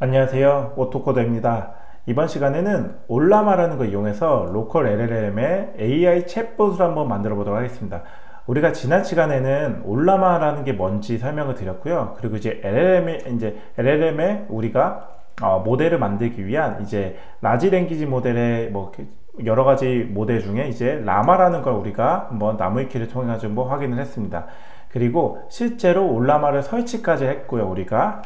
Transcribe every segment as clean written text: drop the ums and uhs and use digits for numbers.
안녕하세요, 오토코더입니다. 이번 시간에는 올라마라는 걸 이용해서 로컬 LLM의 AI 챗봇을 한번 만들어 보도록 하겠습니다. 우리가 지난 시간에는 올라마라는 게 뭔지 설명을 드렸고요. 그리고 이제 LLM에 우리가 모델을 만들기 위한 이제 라지 랭귀지 모델의 여러 가지 모델 중에 이제 라마라는 걸 우리가 한번 나무위키를 통해 가지고 확인을 했습니다. 그리고 실제로 올라마를 설치까지 했고요. 우리가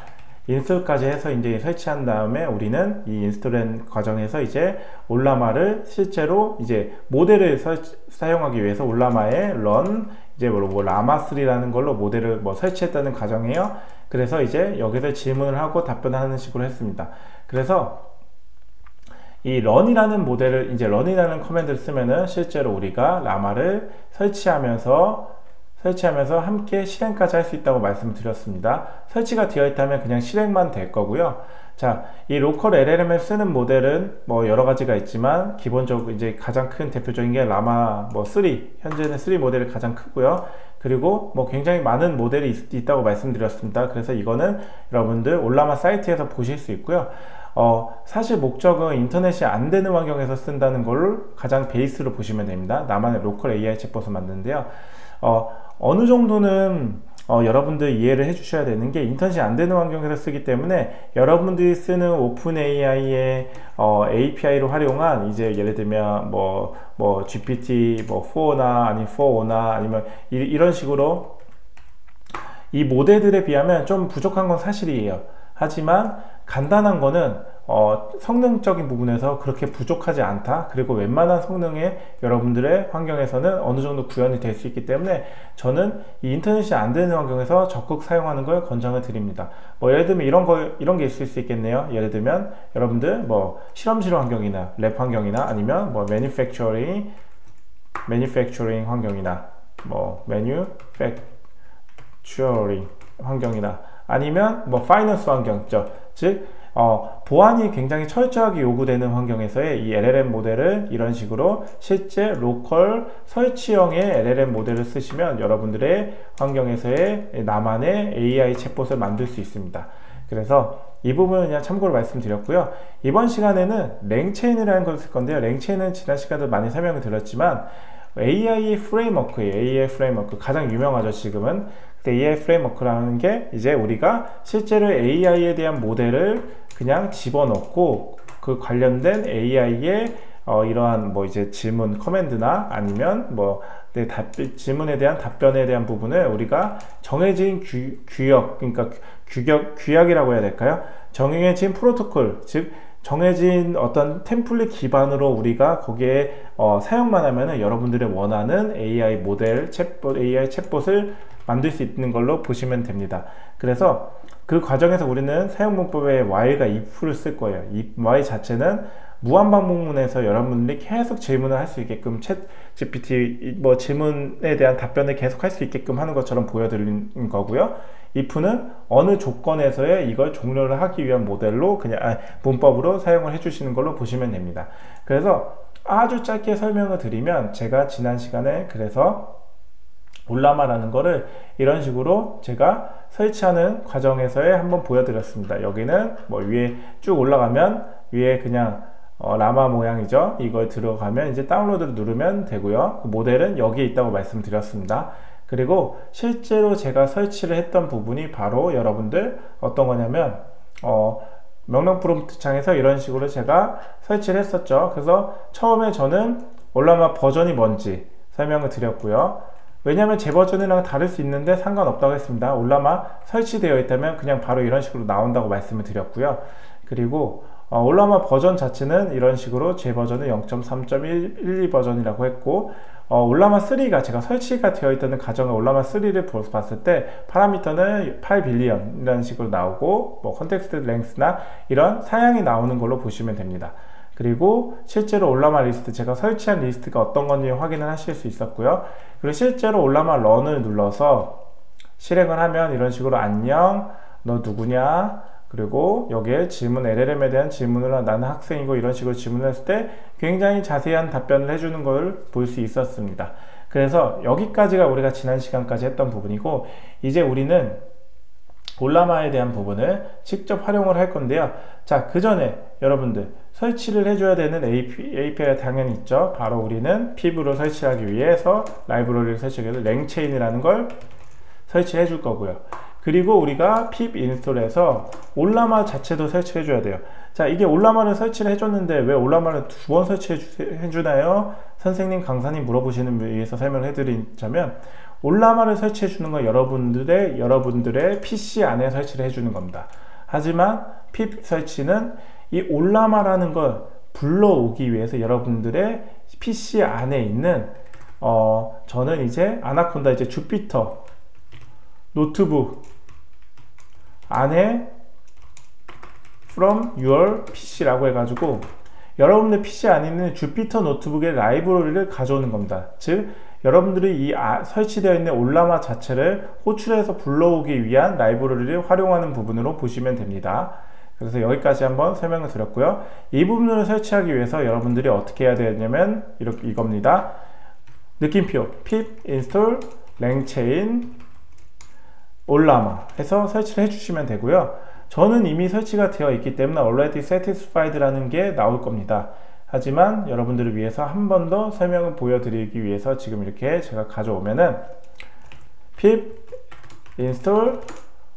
인스톨까지 해서 이제 설치한 다음에 우리는 이 인스톨한 과정에서 이제 올라마를 실제로 이제 모델을 사용하기 위해서 올라마의 run 이제 라마3라는 걸로 모델을 설치했다는 과정이에요. 그래서 이제 여기서 질문을 하고 답변하는 식으로 했습니다. 그래서 이 run이라는 모델을 이제 run이라는 커맨드를 쓰면은 실제로 우리가 라마를 설치하면서 함께 실행까지 할 수 있다고 말씀드렸습니다. 설치가 되어 있다면 그냥 실행만 될 거고요. 자, 이 로컬 LLM을 쓰는 모델은 여러 가지가 있지만 기본적으로 이제 가장 큰 대표적인 게 라마 3, 현재는 3 모델이 가장 크고요. 그리고 굉장히 많은 모델이 있다고 말씀드렸습니다. 그래서 이거는 여러분들 올라마 사이트에서 보실 수 있고요. 사실 목적은 인터넷이 안 되는 환경에서 쓴다는 걸 가장 베이스로 보시면 됩니다. 나만의 로컬 AI 챗봇을 만드는데요. 어느 정도는 여러분들 이해를 해 주셔야 되는 게 인터넷이 안 되는 환경에서 쓰기 때문에 여러분들이 쓰는 오픈 AI의 API를 활용한 이제 예를 들면 GPT 4나 아니면 4나 아니면 이런 식으로 이 모델들에 비하면 좀 부족한 건 사실이에요. 하지만 간단한 거는 성능적인 부분에서 그렇게 부족하지 않다. 그리고 웬만한 성능에 여러분들의 환경에서는 어느 정도 구현이 될 수 있기 때문에 저는 이 인터넷이 안 되는 환경에서 적극 사용하는 걸 권장을 드립니다. 예를 들면 이런 게 있을 수 있겠네요. 예를 들면 여러분들 실험실 환경이나 랩 환경이나 아니면 매니팩처링 환경이나 매니팩처링 환경이나 아니면 파이낸스 환경이죠. 즉 보안이 굉장히 철저하게 요구되는 환경에서의 이 LLM 모델을 이런 식으로 실제 로컬 설치형의 LLM 모델을 쓰시면 여러분들의 환경에서의 나만의 AI 챗봇을 만들 수 있습니다. 그래서 이 부분은 그냥 참고로 말씀드렸고요. 이번 시간에는 랭체인이라는 걸 쓸 건데요. 랭체인은 지난 시간에도 많이 설명을 드렸지만 AI 프레임워크예요. AI 프레임워크 가장 유명하죠. 지금은 AI 프레임워크라는 게 이제 우리가 실제로 AI에 대한 모델을 그냥 집어넣고 그 관련된 AI의 이러한 이제 질문 커맨드나 아니면 질문에 대한 답변에 대한 부분을 우리가 정해진 그러니까 규약이라고 해야 될까요? 정해진 프로토콜, 즉 정해진 어떤 템플릿 기반으로 우리가 거기에 사용만 하면은 여러분들의 원하는 AI 모델, AI 챗봇을 만들 수 있는 걸로 보시면 됩니다. 그래서 그 과정에서 우리는 사용 문법에 while과 if를 쓸 거예요. 이 while 자체는 무한 반복문에서 여러분들이 계속 질문을 할 수 있게끔 GPT 질문에 대한 답변을 계속 할 수 있게끔 하는 것처럼 보여드리는 거고요. if는 어느 조건에서의 이걸 종료를 하기 위한 모델로 그냥 문법으로 사용을 해주시는 걸로 보시면 됩니다. 그래서 아주 짧게 설명을 드리면 제가 지난 시간에 그래서 올라마라는 거를 이런 식으로 제가 설치하는 과정에서의 한번 보여드렸습니다. 여기는 위에 쭉 올라가면 위에 그냥 라마 모양이죠. 이걸 들어가면 이제 다운로드를 누르면 되고요. 그 모델은 여기에 있다고 말씀드렸습니다. 그리고 실제로 제가 설치를 했던 부분이 바로 여러분들 어떤 거냐면 명령 프롬프트 창에서 이런 식으로 제가 설치를 했었죠. 그래서 처음에 저는 올라마 버전이 뭔지 설명을 드렸고요. 왜냐하면 제 버전이랑 다를 수 있는데 상관없다고 했습니다. 올라마 설치되어 있다면 그냥 바로 이런 식으로 나온다고 말씀을 드렸고요. 그리고 올라마 버전 자체는 이런 식으로 제 버전은 0.3.12 버전이라고 했고 올라마 3가 제가 설치가 되어 있다는 가정의 올라마 3를 봤을 때 파라미터는 8빌리언 이라는 식으로 나오고 컨텍스트 랭스나 이런 사양이 나오는 걸로 보시면 됩니다. 그리고 실제로 올라마 리스트, 제가 설치한 리스트가 어떤 건지 확인을 하실 수 있었고요. 그리고 실제로 올라마 런을 눌러서 실행을 하면 이런 식으로 안녕, 너 누구냐, 그리고 여기에 질문, LLM에 대한 질문을 나는 학생이고 이런 식으로 질문을 했을 때 굉장히 자세한 답변을 해주는 걸 볼 수 있었습니다. 그래서 여기까지가 우리가 지난 시간까지 했던 부분이고 이제 우리는 올라마에 대한 부분을 직접 활용을 할 건데요. 자, 그 전에 여러분들 설치를 해줘야 되는 API가 당연히 있죠. 바로 우리는 pip으로 설치하기 위해서 라이브러리를 설치해서 랭체인이라는 걸 설치해 줄 거고요. 그리고 우리가 pip 인스톨해서 올라마 자체도 설치해 줘야 돼요. 자, 이게 올라마를 설치를 해줬는데 왜 올라마를 두 번 설치해 주나요? 선생님, 강사님 물어보시는 분 위해서 설명을 해드리자면, 올라마를 설치해 주는 건 여러분들의 PC 안에 설치를 해주는 겁니다. 하지만 pip 설치는 이 올라마라는 걸 불러오기 위해서 여러분들의 PC 안에 있는 저는 이제 아나콘다 이제 주피터 노트북 안에 from your PC라고 해가지고 여러분들 PC 안에 있는 주피터 노트북의 라이브러리를 가져오는 겁니다. 즉 여러분들이 이 설치되어 있는 올라마 자체를 호출해서 불러오기 위한 라이브러리를 활용하는 부분으로 보시면 됩니다. 그래서 여기까지 한번 설명을 드렸고요. 이 부분을 설치하기 위해서 여러분들이 어떻게 해야 되냐면 이겁니다. 느낌표 pip install langchain 올라마 해서 설치를 해주시면 되고요. 저는 이미 설치가 되어 있기 때문에 already satisfied라는 게 나올 겁니다. 하지만 여러분들을 위해서 한 번 더 설명을 보여드리기 위해서 지금 이렇게 제가 가져오면은 pip install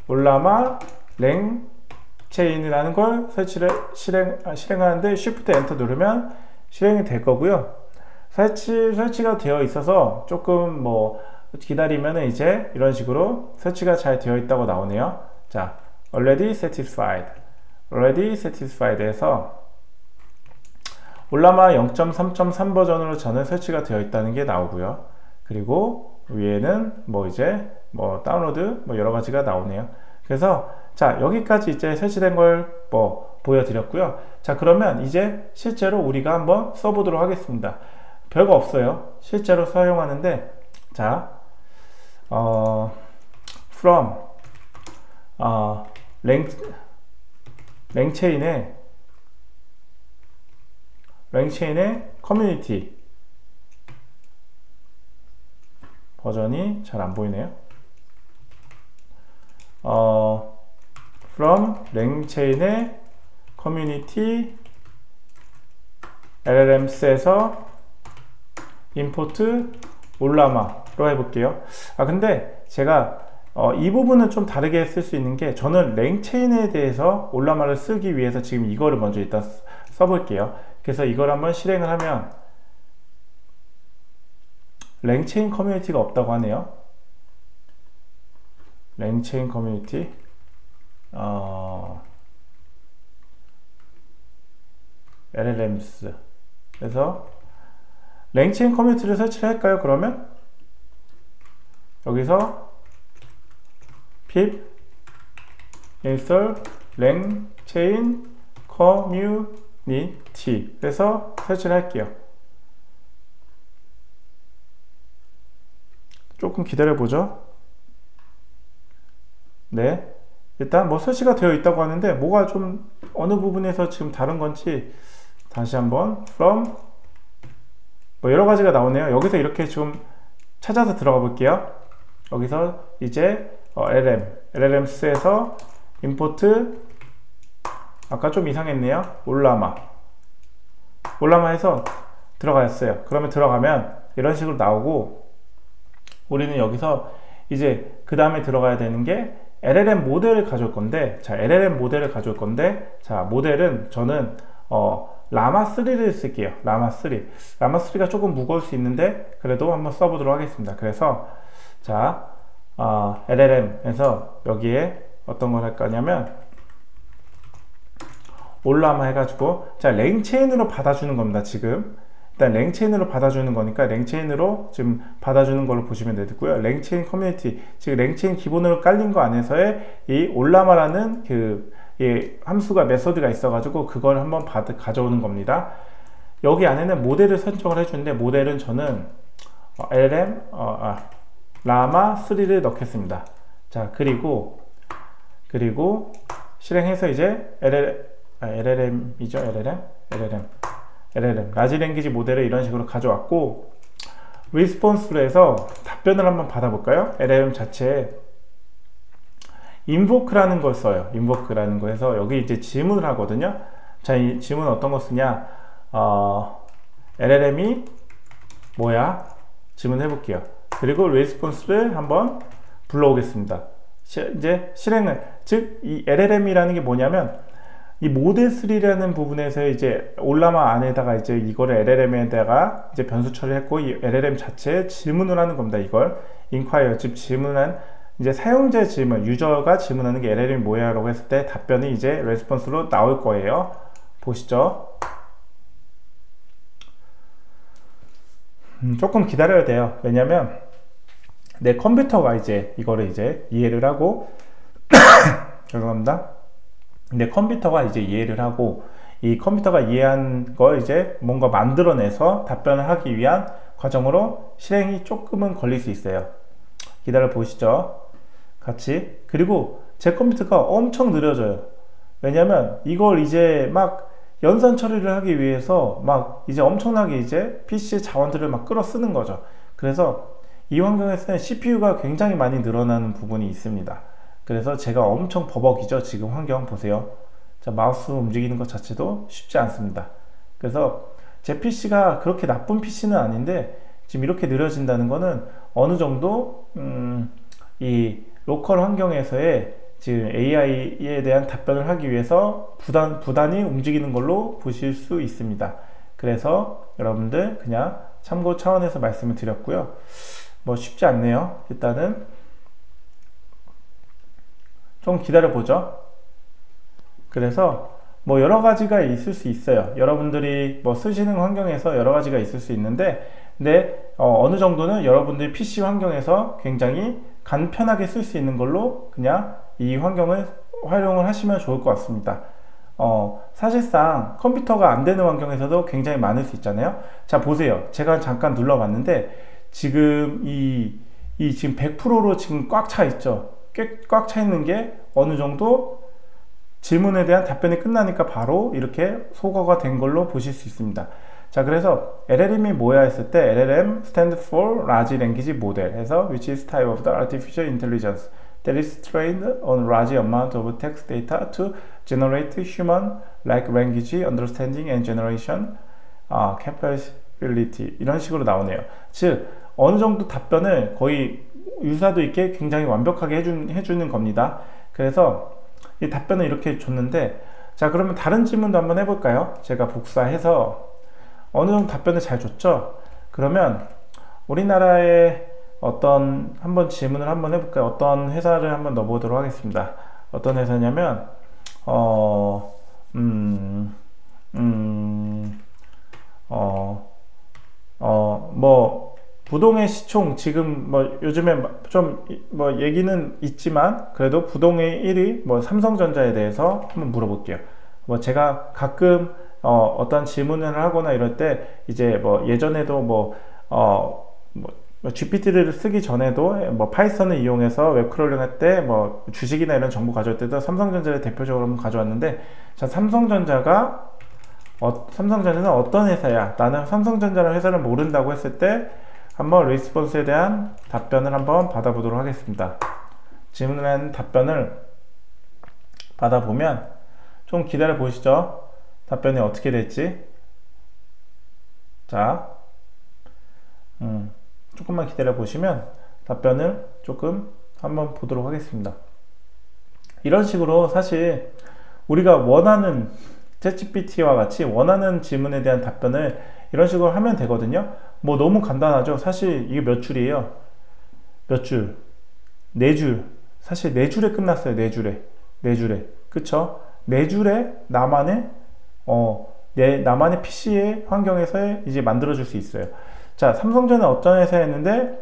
올라마 langchain이라는 걸 실행하는데 Shift Enter 누르면 실행이 될 거고요. 설치가 되어 있어서 조금 기다리면 이제 이런 식으로 설치가 잘 되어 있다고 나오네요. 자, already satisfied 해서 올라마 0.3.3 버전으로 저는 설치가 되어 있다는 게 나오고요. 그리고 위에는 다운로드 여러 가지가 나오네요. 그래서 자, 여기까지 이제 설치된 걸 보여드렸고요. 자, 그러면 이제 실제로 우리가 한번 써보도록 하겠습니다. 별거 없어요. 실제로 사용하는데, 자, from 랭체인의 커뮤니티 버전이 잘 안 보이네요. from 랭체인의 커뮤니티 LLMs에서 import 올라마로 해볼게요. 근데 제가 이 부분은 좀 다르게 쓸 수 있는 게, 저는 랭체인에 대해서 올라마를 쓰기 위해서 지금 이거를 먼저 일단 써볼게요. 그래서 이걸 한번 실행을 하면 랭체인 커뮤니티가 없다고 하네요. 랭체인 커뮤니티 LLMs 그래서 랭체인 커뮤니티를 설치를 할까요? 그러면 여기서 pip install langchain community 그래서 설치를 할게요. 조금 기다려 보죠. 네, 일단 설치가 되어 있다고 하는데 뭐가 좀 어느 부분에서 지금 다른 건지 다시 한번 from 여러 가지가 나오네요. 여기서 이렇게 좀 찾아서 들어가 볼게요. 여기서 이제 LLMs에서 import 아까 좀 이상했네요. 올라마 해서 들어갔어요. 그러면 들어가면 이런 식으로 나오고, 우리는 여기서 이제 그 다음에 들어가야 되는 게 LLM 모델을 가져올 건데, 자, LLM 모델을 가져올 건데, 자, 모델은 저는 라마3를 쓸게요. 라마3가 조금 무거울 수 있는데 그래도 한번 써보도록 하겠습니다. 그래서 자, LLM에서 여기에 어떤 걸 할 거냐면 올라마 해가지고, 자, 랭체인으로 받아주는 겁니다. 지금 일단 랭체인으로 받아주는 거니까 랭체인으로 지금 받아주는 걸로 보시면 되고요. 랭체인 커뮤니티, 즉 랭체인 기본으로 깔린 거 안에서의 이 올라마라는 함수가 메소드가 있어가지고 그걸 한번 가져오는 겁니다. 여기 안에는 모델을 선정을 해주는데, 모델은 저는 LLM 라마3를 넣겠습니다. 자, 그리고 실행해서 이제 LLM이죠. LLM 라지 랭귀지 모델을 이런 식으로 가져왔고, 리스폰스로 해서 답변을 한번 받아볼까요? LLM 자체에 invoke라는 걸 써요. invoke라는 거 해서 여기 이제 질문을 하거든요. 자, 이 질문 어떤 거 쓰냐? LLM이 뭐야? 질문해 볼게요. 그리고 레스폰스를 한번 불러오겠습니다. 이제 실행을, 즉 이 LLM이라는 게 뭐냐면 이 모델 3라는 부분에서 이제 올라마 안에다가 이제 이거를 LLM에다가 이제 변수 처리했고 이 LLM 자체에 질문을 하는 겁니다. 이걸 inquire, 즉 질문한 이제 사용자 질문, 유저가 질문하는 게 LLM이 뭐야 라고 했을 때 답변이 이제 레스폰스로 나올 거예요. 보시죠. 조금 기다려야 돼요. 왜냐면 내 컴퓨터가 이제 이거를 이제 이해를 하고 죄송합니다. 내 컴퓨터가 이제 이해를 하고 이 컴퓨터가 이해한 걸 이제 뭔가 만들어내서 답변을 하기 위한 과정으로 실행이 조금은 걸릴 수 있어요. 기다려 보시죠. 같이. 그리고 제 컴퓨터가 엄청 느려져요. 왜냐면 이걸 이제 막 연산 처리를 하기 위해서 막 이제 엄청나게 이제 PC의 자원들을 막 끌어 쓰는 거죠. 그래서 이 환경에서는 CPU가 굉장히 많이 늘어나는 부분이 있습니다. 그래서 제가 엄청 버벅이죠. 지금 환경 보세요. 자, 마우스 움직이는 것 자체도 쉽지 않습니다. 그래서 제 PC가 그렇게 나쁜 PC는 아닌데 지금 이렇게 느려진다는 거는 어느 정도 이 로컬 환경에서의 지금 AI에 대한 답변을 하기 위해서 부단히 움직이는 걸로 보실 수 있습니다. 그래서 여러분들 그냥 참고 차원에서 말씀을 드렸고요. 뭐 쉽지 않네요. 일단은 좀 기다려 보죠. 그래서 뭐 여러 가지가 있을 수 있어요. 여러분들이 뭐 쓰시는 환경에서 여러 가지가 있을 수 있는데 근데 어느 정도는 여러분들이 PC 환경에서 굉장히 간편하게 쓸 수 있는 걸로 그냥 이 환경을 활용을 하시면 좋을 것 같습니다. 사실상 컴퓨터가 안 되는 환경에서도 굉장히 많을 수 있잖아요. 자, 보세요. 제가 잠깐 눌러봤는데 지금 지금 100%로 지금 꽉 차 있죠. 꽤 꽉 차 있는 게 어느 정도 질문에 대한 답변이 끝나니까 바로 이렇게 소거가 된 걸로 보실 수 있습니다. 자, 그래서 LLM이 뭐야 했을 때 LLM stands for Large Language Model 해서 which is type of the artificial intelligence that is trained on large amount of text data to generate human-like language understanding and generation capability 이런 식으로 나오네요. 즉 어느 정도 답변을 거의 유사도 있게 굉장히 완벽하게 해주는 겁니다. 그래서 이 답변을 이렇게 줬는데 자, 그러면 다른 질문도 한번 해볼까요? 제가 복사해서 어느 정도 답변을 잘 줬죠? 그러면 우리나라의 어떤 한번 질문을 한번 해볼까요? 어떤 회사를 한번 넣어보도록 하겠습니다. 어떤 회사냐면 뭐 부동의 시총 지금 뭐 요즘에 좀 뭐 얘기는 있지만 그래도 부동의 1위 뭐 삼성전자에 대해서 한번 물어볼게요. 뭐 제가 가끔 어떤 질문을 하거나 이럴 때 이제 뭐 예전에도 뭐 GPT를 쓰기 전에도 뭐 파이썬을 이용해서 웹크롤링 할 때 뭐 주식이나 이런 정보 가져올 때도 삼성전자를 대표적으로 한번 가져왔는데 자, 삼성전자는 어떤 회사야? 나는 삼성전자라는 회사를 모른다고 했을 때 한번 리스폰스에 대한 답변을 한번 받아보도록 하겠습니다. 질문한 답변을 받아보면 좀 기다려 보시죠. 답변이 어떻게 될지. 자, 조금만 기다려 보시면 답변을 조금 한번 보도록 하겠습니다. 이런 식으로 사실 우리가 원하는 챗GPT와 같이 원하는 질문에 대한 답변을 이런 식으로 하면 되거든요. 뭐 너무 간단하죠. 사실 이게 몇 줄이에요? 몇 줄? 4줄. 사실 4줄에 끝났어요. 4줄에. 그쵸? 4줄에 나만의 PC의 환경에서 이제 만들어줄 수 있어요. 자, 삼성전자는 어떤 회사였는데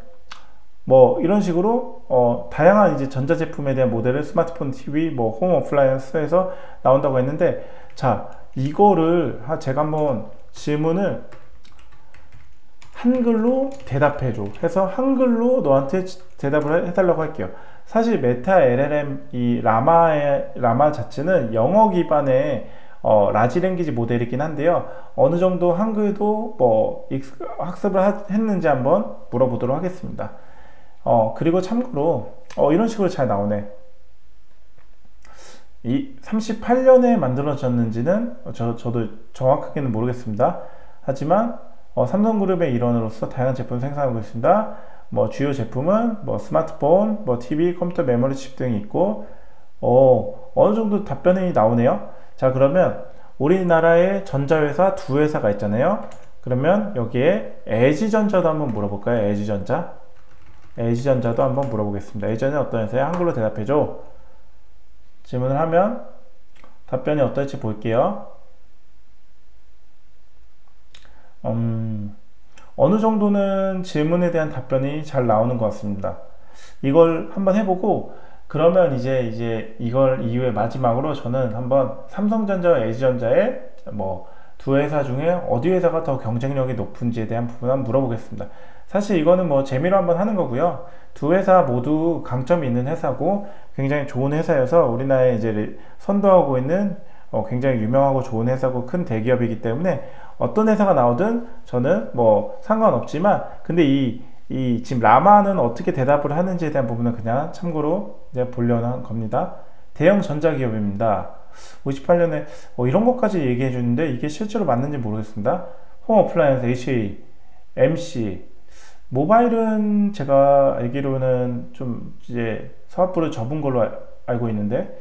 뭐 이런 식으로 다양한 이제 전자제품에 대한 모델을 스마트폰, TV, 뭐 홈 어플라이언스에서 나온다고 했는데 자, 이거를 제가 한번 질문을 한글로 대답해줘 해서 한글로 너한테 대답을 해달라고 할게요. 사실 메타 LLM 이 라마 자체는 영어 기반의 라지 랭귀지 모델이긴 한데요. 어느 정도 한글도 뭐 학습을 했는지 한번 물어보도록 하겠습니다. 그리고 참고로 이런 식으로 잘 나오네. 이 38년에 만들어졌는지는 저도 정확하게는 모르겠습니다. 하지만 삼성그룹의 일원으로서 다양한 제품을 생산하고 있습니다. 뭐 주요 제품은 뭐 스마트폰, 뭐 TV, 컴퓨터, 메모리 칩 등이 있고 어느 정도 답변이 나오네요. 자, 그러면 우리나라의 전자회사 두 회사가 있잖아요. 그러면 여기에 LG전자도 한번 물어볼까요? LG전자도 한번 물어보겠습니다. LG전자는 어떤 회사야? 한글로 대답해줘. 질문을 하면 답변이 어떨지 볼게요. 어느 정도는 질문에 대한 답변이 잘 나오는 것 같습니다. 이걸 한번 해보고 그러면 이제 이걸 이후에 마지막으로 저는 한번 삼성전자와 LG전자의 뭐 두 회사 중에 어디 회사가 더 경쟁력이 높은지에 대한 부분 한번 물어보겠습니다. 사실 이거는 뭐 재미로 한번 하는 거고요. 두 회사 모두 강점이 있는 회사고 굉장히 좋은 회사여서 우리나라에 이제 선도하고 있는 굉장히 유명하고 좋은 회사고 큰 대기업이기 때문에 어떤 회사가 나오든 저는 뭐 상관없지만 근데 이 지금 라마는 어떻게 대답을 하는지에 대한 부분은 그냥 참고로 이제 보려는 한 겁니다. 대형 전자기업입니다. 58년에 이런 것까지 얘기해 주는데 이게 실제로 맞는지 모르겠습니다. 홈 어플라이언스, HA, MC, 모바일은 제가 알기로는 좀 이제 사업부를 접은 걸로 알고 있는데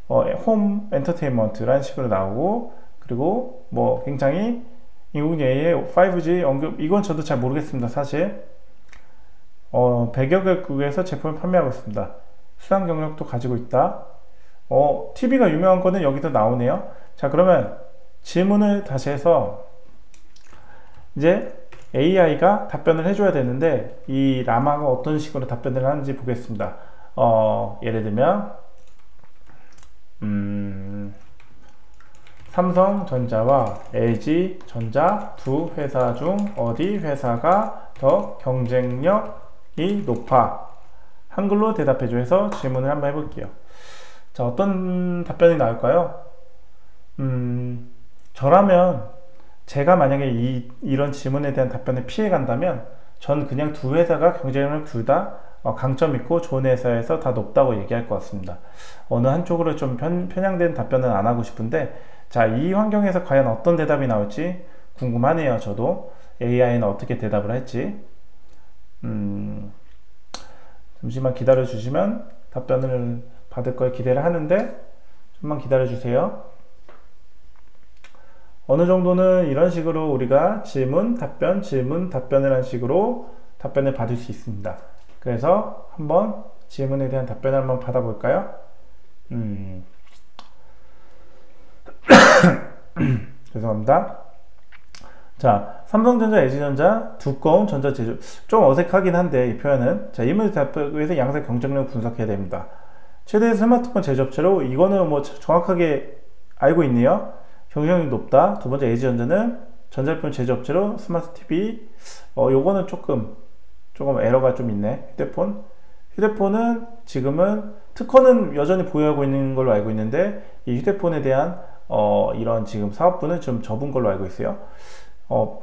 홈 엔터테인먼트라는 식으로 나오고 그리고 뭐 굉장히 인공지능의 5G 언급 이건 저도 잘 모르겠습니다. 사실 100여 개국에서 제품을 판매하고 있습니다. 수상 경력도 가지고 있다. TV가 유명한 거는 여기도 나오네요. 자, 그러면 질문을 다시 해서 이제 AI가 답변을 해줘야 되는데 이 라마가 어떤 식으로 답변을 하는지 보겠습니다. 예를 들면 삼성전자와 LG전자 두 회사 중 어디 회사가 더 경쟁력이 높아? 한글로 대답해줘 해서 질문을 한번 해볼게요. 자, 어떤 답변이 나올까요? 저라면 제가 만약에 이런 질문에 대한 답변을 피해 간다면 전 그냥 두 회사가 경쟁력을 둘 다 강점 있고 좋은 회사에서 다 높다고 얘기할 것 같습니다. 어느 한쪽으로 좀 편향된 답변은 안 하고 싶은데 자, 이 환경에서 과연 어떤 대답이 나올지 궁금하네요. 저도 AI는 어떻게 대답을 할지 잠시만 기다려 주시면 답변을 받을 걸 기대를 하는데 좀만 기다려 주세요. 어느 정도는 이런 식으로 우리가 질문 답변을 한 식으로 답변을 받을 수 있습니다. 그래서 한번 질문에 대한 답변을 한번 받아볼까요? 죄송합니다. 자, 삼성전자, LG전자 두꺼운 전자 제조 좀 어색하긴 한데 이 표현은 자, 이 문제 답변을 위해서 양사 경쟁력 분석해야 됩니다. 최대 스마트폰 제조업체로 이거는 뭐 정확하게 알고 있네요. 경쟁력이 높다. 두 번째 LG전자는 전자제품 제조업체로 스마트 TV 요거는 조금 에러가 좀 있네. 휴대폰은 지금은 특허는 여전히 보유하고 있는 걸로 알고 있는데 이 휴대폰에 대한 이런 지금 사업부는 좀 접은 걸로 알고 있어요.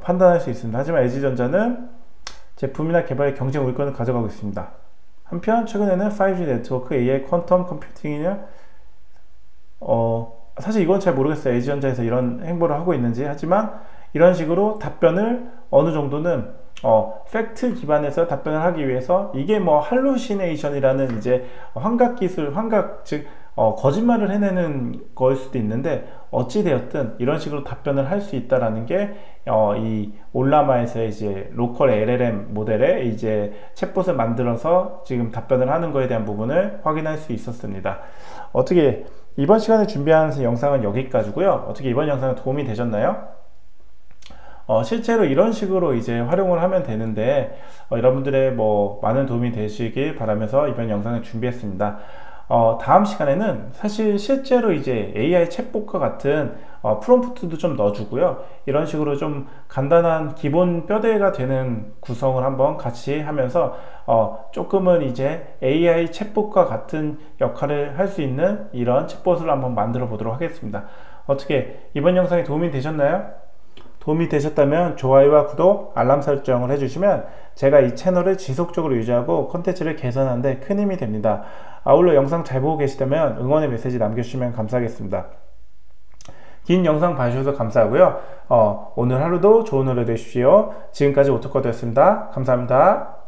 판단할 수 있습니다. 하지만 LG전자는 제품이나 개발의 경쟁 우위권을 가져가고 있습니다. 한편 최근에는 5G 네트워크, AI, 퀀텀 컴퓨팅이나 사실 이건 잘 모르겠어요. LG전자에서 이런 행보를 하고 있는지. 하지만 이런 식으로 답변을 어느 정도는 팩트 기반에서 답변을 하기 위해서 이게 뭐 할루시네이션이라는 이제 환각 기술, 즉 거짓말을 해내는 거일 수도 있는데 어찌 되었든 이런 식으로 답변을 할 수 있다라는 게 이 올라마에서의 이제 로컬 LLM 모델의 이제 챗봇을 만들어서 지금 답변을 하는 거에 대한 부분을 확인할 수 있었습니다. 어떻게 이번 시간에 준비한 영상은 여기까지고요. 어떻게 이번 영상은 도움이 되셨나요? 실제로 이런 식으로 이제 활용을 하면 되는데 여러분들의 뭐 많은 도움이 되시길 바라면서 이번 영상을 준비했습니다. 다음 시간에는 사실 실제로 이제 AI 챗봇과 같은 프롬프트도 좀 넣어주고요. 이런 식으로 좀 간단한 기본 뼈대가 되는 구성을 한번 같이 하면서 조금은 이제 AI 챗봇과 같은 역할을 할 수 있는 이런 챗봇을 한번 만들어 보도록 하겠습니다. 어떻게 이번 영상이 도움이 되셨나요? 도움이 되셨다면 좋아요와 구독, 알람 설정을 해주시면 제가 이 채널을 지속적으로 유지하고 콘텐츠를 개선하는 데 큰 힘이 됩니다. 아울러 영상 잘 보고 계시다면 응원의 메시지 남겨주시면 감사하겠습니다. 긴 영상 봐주셔서 감사하고요. 오늘 하루도 좋은 하루 되십시오. 지금까지 오토커드였습니다. 감사합니다.